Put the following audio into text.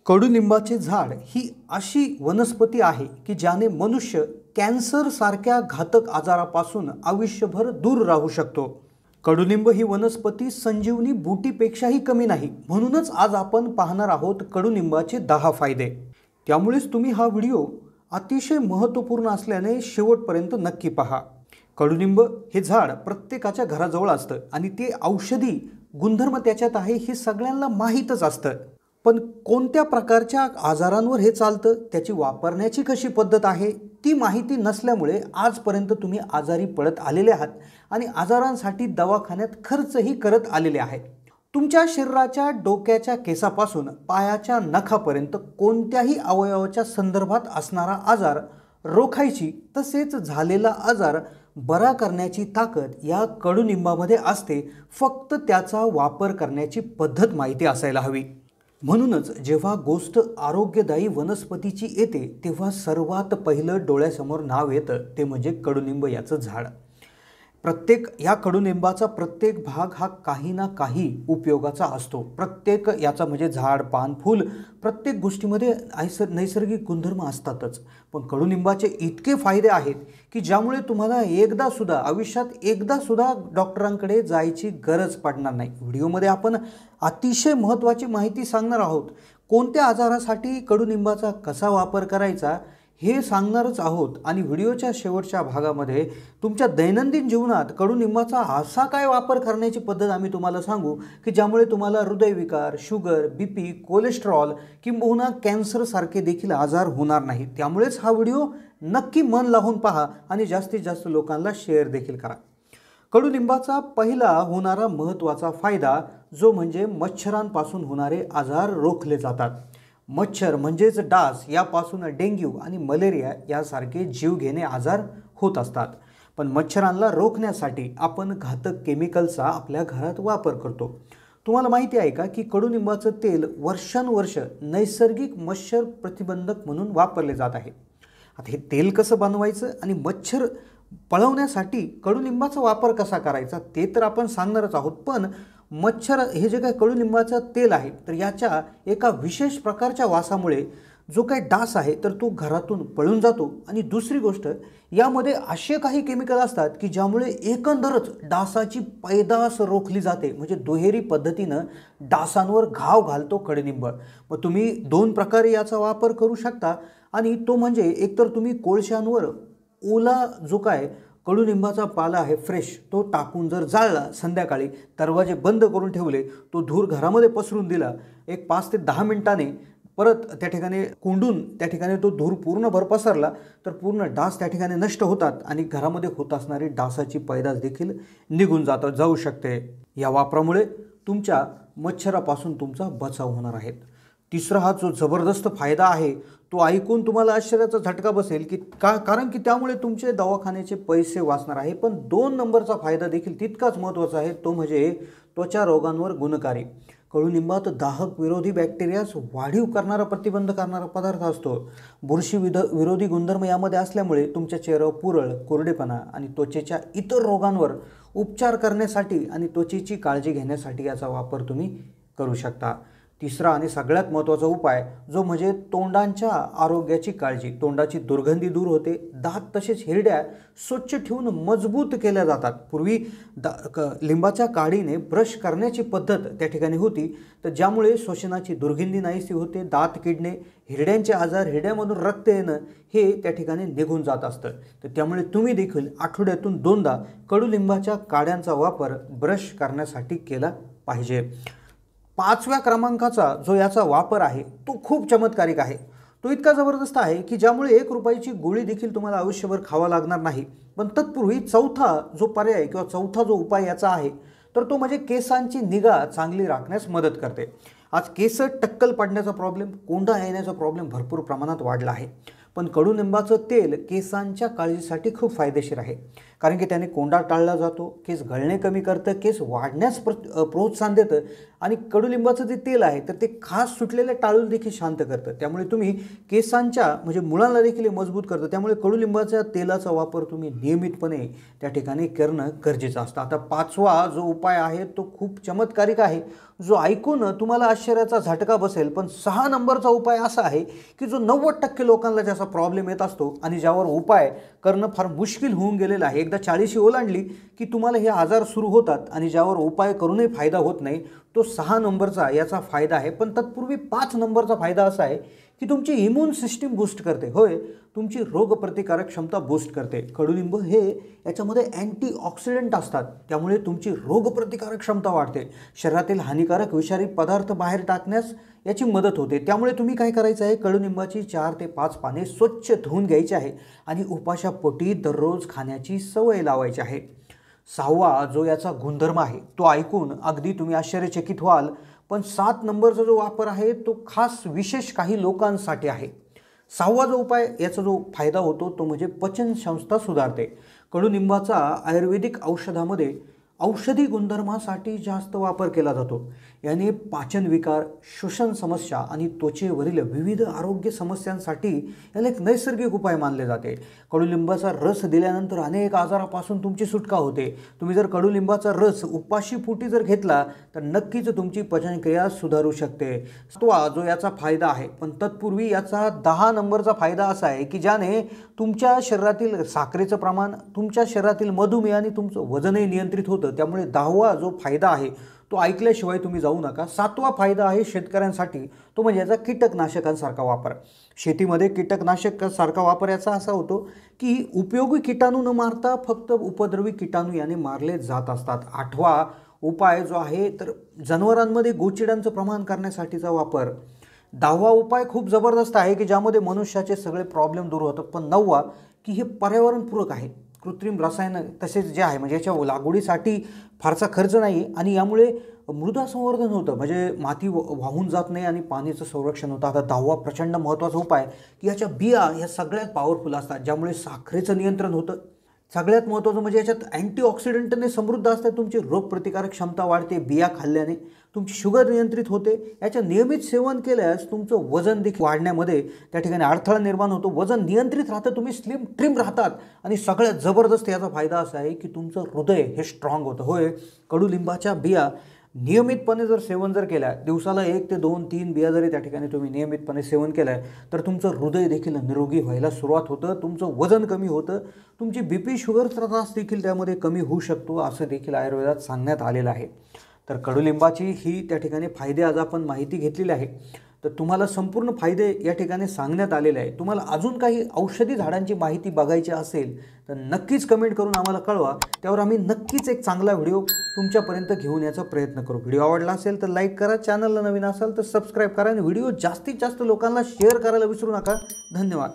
कडुलिंबाचे झाड ही अशी वनस्पती आहे की ज्याने मनुष्य कॅन्सर सारख्या घातक आजारापासून आयुष्यभर दूर राहू शकतो। कडुलिंब ही वनस्पती संजीवनी बूटीपेक्षाही कमी नाही, म्हणूनच आज आपण पाहणार आहोत कडुलिंबाचे 10 फायदे। त्यामुळेच तुम्ही हा व्हिडिओ अतिशय महत्त्वपूर्ण असल्याने शेवटपर्यंत नक्की पहा। कडुलिंब हे झाड प्रत्येकाच्या घराजवळ असतं आणि ते औषधी गुणधर्म त्याच्यात आहे हे सगळ्यांना माहीतच असतं। पण कोणत्या प्रकारच्या आजारांवर हे चालतं, त्याची वापरण्याची कशी पद्धत आहे ती माहिती नसल्यामुळे आजपर्यंत तुम्ही आजारी पडत आलेले आहात आणि आजारांसाठी दवाखान्यात खर्चही करत आलेले आहेत। तुमच्या शरीराच्या डोक्याच्या केसापासून पायाच्या नखापर्यंत कोणत्याही अवयवाच्या संदर्भात असणारा आजार रोखायची तसेच झालेला आजार बरा करण्याची ताकद या कडुलिंबामध्ये असते, फक्त त्याचा वापर करण्याची पद्धत माहिती असायला हवी। म्हणूनच जेव्हा गोष्ट आरोग्यदायी वनस्पतीची येते तेव्हा सर्वात पहिलं डोळ्यासमोर नाव येतं ते म्हणजे कडुलिंब याचं झाड। या कडुलिंबाचा प्रत्येक भाग हा काही ना काही उपयोगाचा असतो। प्रत्येक याचा म्हणजे झाड, पान, फूल प्रत्येक गोष्टीमध्ये नैसर्गिक गुणधर्म असतातच। पण कडुलिंबाचे इतके फायदे आहेत की ज्यामुळे तुम्हाला आयुष्यात एकदा सुद्धा डॉक्टरांकडे जायची गरज पडणार नाही। व्हिडिओमध्ये आपण अतिशय महत्त्वाची माहिती सांगणार आहोत। कोणत्या आजारासाठी कडुलिंबाचा कसा वापर करायचा हे सांगणारच आहोत आणि व्हिडिओच्या शेवटच्या भागामध्ये तुमच्या दैनंदिन जीवनात कडुलिंबाचा असा काय वापर करण्याची पद्धत आम्ही तुम्हाला सांगू की ज्यामुळे तुम्हाला हृदयविकार, शुगर, बीपी, कोलेस्ट्रॉल किंबहुना कॅन्सर सारखे देखील आजार होणार नाहीत। त्यामुळेच हा व्हिडिओ नक्की मन लावून पहा आणि जास्तीत जास्त लोकांना शेअर देखील करा। कडुलिंबाचा पहिला होणारा महत्त्वाचा फायदा जो म्हणजे मच्छरांपासून होणारे आजार रोखले जातात। मच्छर म्हणजेच डास यापासून डेंग्यू आणि मलेरिया यासारखे जीवघेणे आजार होत असतात। पण मच्छरांना रोखण्यासाठी आपण घातक केमिकलचा आपल्या घरात वापर करतो। तुम्हाला माहिती आहे का की कडुलिंबाचं तेल वर्षानुवर्ष नैसर्गिक मच्छर प्रतिबंधक म्हणून वापरले जात आहे। आता हे तेल कसं बनवायचं आणि मच्छर पळवण्यासाठी कडुलिंबाचा वापर कसा करायचा ते तर आपण सांगणारच आहोत। पण मच्छर हे जे काही कडुलिंबाचं तेल आहे तर याच्या एका विशेष प्रकारच्या वासामुळे जो काही डास आहे तर तो घरातून पळून जातो। आणि दुसरी गोष्ट, यामध्ये असे काही केमिकल असतात की ज्यामुळे एकंदरच डासाची पैदास रोखली जाते, म्हणजे दुहेरी पद्धतीनं डासांवर घाव घालतो कडुलिंब। मग तुम्ही 2 प्रकारे याचा वापर करू शकता आणि तो म्हणजे एकतर तुम्ही कोळशांवर ओला जो काय कडुलिंबाचा पाला आहे फ्रेश तो टाकून जर जाळला, संध्याकाळी दरवाजे बंद करून ठेवले, तो धूर घरामध्ये पसरून दिला, एक 5 ते 10 मिनिटांनी परत त्या ठिकाणी कोंडून त्या ठिकाणी तो धूर पूर्णभर पसरला तर पूर्ण डास त्या ठिकाणी नष्ट होतात आणि घरामध्ये होत असणारी डासाची पैदास देखील निघून जाऊ शकते। या वापरामुळे तुमच्या मच्छरापासून तुमचा बचाव होणार आहे। तिसरा हा जो जबरदस्त फायदा आहे तो ऐकून तुम्हाला आश्चर्याचा झटका बसेल की कारण की त्यामुळे तुमचे दवाखान्याचे पैसे वाचणार आहे। पण 2 नंबरचा फायदा देखील तितकाच महत्त्वाचा आहे, तो म्हणजे त्वचा रोगांवर गुणकारी। कडुलिंबात दाहक विरोधी बॅक्टेरियास वाढीव करणारा, प्रतिबंध करणारा पदार्थ असतो। बुरशी विरोधी गुणधर्म यामध्ये असल्यामुळे तुमच्या चेहऱ्यावर पुरळ, कोरडेपणा आणि त्वचेच्या इतर रोगांवर उपचार करण्यासाठी आणि त्वचेची काळजी घेण्यासाठी याचा वापर तुम्ही करू शकता। तिसरा आणि सगळ्यात महत्त्वाचा उपाय जो म्हणजे तोंडाच्या आरोग्याची काळजी। तोंडाची दुर्गंधी दूर होते, दात तसेच हिरड्या स्वच्छ ठेवून मजबूत केल्या जातात। पूर्वी लिंबाच्या काडीने ब्रश करण्याची पद्धत त्या ठिकाणी होती, तर ज्यामुळे श्वसनाची दुर्गंधी नाहीशी होते, दात किडणे, हिरड्यांचे आजार, हिरड्यामधून रक्त येणं हे त्या ठिकाणी निघून जात असतं। तर त्यामुळे तुम्ही देखील आठवड्यातून 2दा कडुलिंबाच्या काड्यांचा वापर ब्रश करण्यासाठी केला पाहिजे। 5व्या क्रमांकाचा जो याचा वापर आहे तो खूप चमत्कारिक आहे। तो इतका जबरदस्त आहे की ज्यामुळे 1 रुपयाची गोळी देखील तुम्हाला आयुष्यभर खावा लागणार नाही। पण तत्पूर्वी चौथा जो पर्याय किंवा चौथा जो उपाय याचा आहे तर तो म्हणजे केसांची निगा चांगली राखण्यास मदत करते। आज केस टक्कल पडण्याचा प्रॉब्लेम, कोंडा येण्याचा प्रॉब्लेम भरपूर प्रमाणात वाढला आहे। पण कडुलिंबाचं तेल केसांच्या काळजीसाठी खूप फायदेशीर आहे। कारण की त्याने कोंडा टाळला जातो, केस गळणे कमी करतं, केस वाढण्यास प्रोत्साहन देतं आणि कडुलिंबाचं जे तेल आहे तर ते खास सुटलेल्या टाळूला देखील शांत करतं। त्यामुळे तुम्ही केसांच्या म्हणजे मुळांना देखील मजबूत करतं। त्यामुळे कडुलिंबाच्या तेलाचा वापर तुम्ही नियमितपणे त्या ठिकाणी करणं गरजेचं असतं। आता 5वा जो उपाय आहे तो खूप चमत्कारिक आहे, जो ऐकून तुम्हाला आश्चर्याचा झटका बसेल, पण 6 नंबरचा उपाय असा आहे की जो 90% लोकांना ज्याचा प्रॉब्लेम येत असतो आणि ज्यावर उपाय करणं फार मुश्किल होऊन गेलेलं आहे। एकदा 40 ओलांडली की तुम्हाला हे आजार सुरू होतात आणि ज्यावर उपाय करूनही फायदा होत नाही, तो 6 नंबरचा याचा फायदा आहे। पण तत्पूर्वी 5 नंबरचा फायदा असा आहे की तुमची इम्यून सिस्टीम बूस्ट करते, होय तुमची रोगप्रतिकारक क्षमता बूस्ट करते। कडुलिंब हे याच्यामध्ये अँटीऑक्सिडंट असतात, त्यामुळे तुमची रोगप्रतिकारक क्षमता वाढते, शरीरातील हानिकारक विषारी पदार्थ बाहेर टाकण्यास याची मदत होते। त्यामुळे तुम्ही काय करायचं आहे, कडुलिंबाची 4 ते 5 पाने स्वच्छ धुवून घ्यायची आहे आणि उपाशापोटी दररोज खाण्याची सवय लावायची आहे। 6वा जो याचा गुणधर्म आहे तो ऐकून अगदी तुम्ही आश्चर्यचकित व्हाल, पण 7 नंबरचा जो वापर आहे तो खास विशेष काही लोकांसाठी आहे। 6वा जो उपाय याचा जो फायदा होतो तो म्हणजे पचन संस्था सुधारते। कडुलिंबाचा आयुर्वेदिक औषधामध्ये औषधी गुणधर्मासाठी जास्त वापर केला जातो। याने पाचन विकार, श्वसन समस्या आणि त्वचेवरील विविध आरोग्य समस्यांसाठी याला एक नैसर्गिक उपाय मानले जाते। कडुलिंबाचा रस दिल्यानंतर अनेक आजारापासून तुमची सुटका होते। तुम्ही जर कडुलिंबाचा रस उपाशीपोटी जर घेतला तर नक्कीच तुमची पचनक्रिया सुधारू शकते। जो याचा फायदा आहे, पण तत्पूर्वी याचा 10 नंबरचा फायदा असा आहे की ज्याने तुमच्या शरीरातील साखरेचं प्रमाण, तुमच्या शरीरातील मधुमेह आणि तुमचं वजनही नियंत्रित होतं। त्यामुळे 10वा जो फायदा आहे तो ऐकल्याशिवाय तुम्ही जाऊ नका। 7वा फायदा आहे शेतकऱ्यांसाठी, तो म्हणजे याचा कीटकनाशकांसारखा वापर। शेतीमध्ये कीटकनाशकांसारखा वापर याचा असा होतो की उपयोगी कीटाणू न मारता फक्त उपद्रवी कीटाणू याने मारले जात असतात। 8वा उपाय जो आहे तर जनावरांमध्ये गोचिडांचं प्रमाण करण्यासाठीचा वापर। 10वा उपाय खूप जबरदस्त आहे की ज्यामध्ये मनुष्याचे सगळे प्रॉब्लेम दूर होतात। पण 9वा की हे पर्यावरणपूरक आहे, कृत्रिम रसायन तसेच जे आहे म्हणजे याच्या लागवडीसाठी फारसा खर्च नाही आणि यामुळे मृदा संवर्धन होतं, म्हणजे माती वाहून जात नाही आणि पाण्याचं संरक्षण होतं। आता 10वा प्रचंड महत्त्वाचा उपाय की याच्या बिया या सगळ्यात पॉवरफुल असतात, ज्यामुळे साखरेचं नियंत्रण होतं। सगळ्यात महत्त्वाचं म्हणजे याच्यात अँटीऑक्सिडंटने समृद्ध असतात, तुमची रोगप्रतिकारक क्षमता वाढते बिया खाल्ल्याने, तुमची शुगर नियंत्रित होते। याचं नियमित सेवन केल्यास तुमचं वजन देखील वाढण्यामध्ये त्या ठिकाणी अडथळा निर्माण होतो, वजन नियंत्रित राहतं, तुम्ही स्लिम ट्रिम राहतात आणि सगळ्यात जबरदस्त याचा फायदा असा आहे की तुमचं हृदय हे स्ट्रॉंग होतं। होय, कडुलिंबाच्या बिया नियमितपणे जर सेवन जर केल्या, दिवसाला 1 ते 2-3 बिया जरी त्या ठिकाणी तुम्ही नियमितपणे सेवन केलं तर तुमचं हृदय देखील निरोगी व्हायला सुरुवात होतं, तुमचं वजन कमी होतं, तुमची BP शुगरचा त्रास देखील त्यामध्ये कमी होऊ शकतो, असं देखील आयुर्वेदात सांगण्यात आलेलं आहे। तर कडुलिंबाची ही त्या ठिकाणी फायदे आज आपण माहिती घेतलेली आहे। तर तुम्हाला संपूर्ण फायदे या ठिकाणी सांगण्यात आलेले आहे। तुम्हाला अजून काही औषधी झाडांची माहिती बघायची असेल तर नक्कीच कमेंट करून आम्हाला कळवा, त्यावर आम्ही नक्कीच एक चांगला व्हिडिओ तुमच्यापर्यंत घेऊन याचा प्रयत्न करू। व्हिडिओ आवडला असेल तर लाईक करा, चॅनलला नवीन असाल तर सबस्क्राईब करा आणि व्हिडिओ जास्तीत जास्त लोकांना शेअर करायला विसरू नका। धन्यवाद।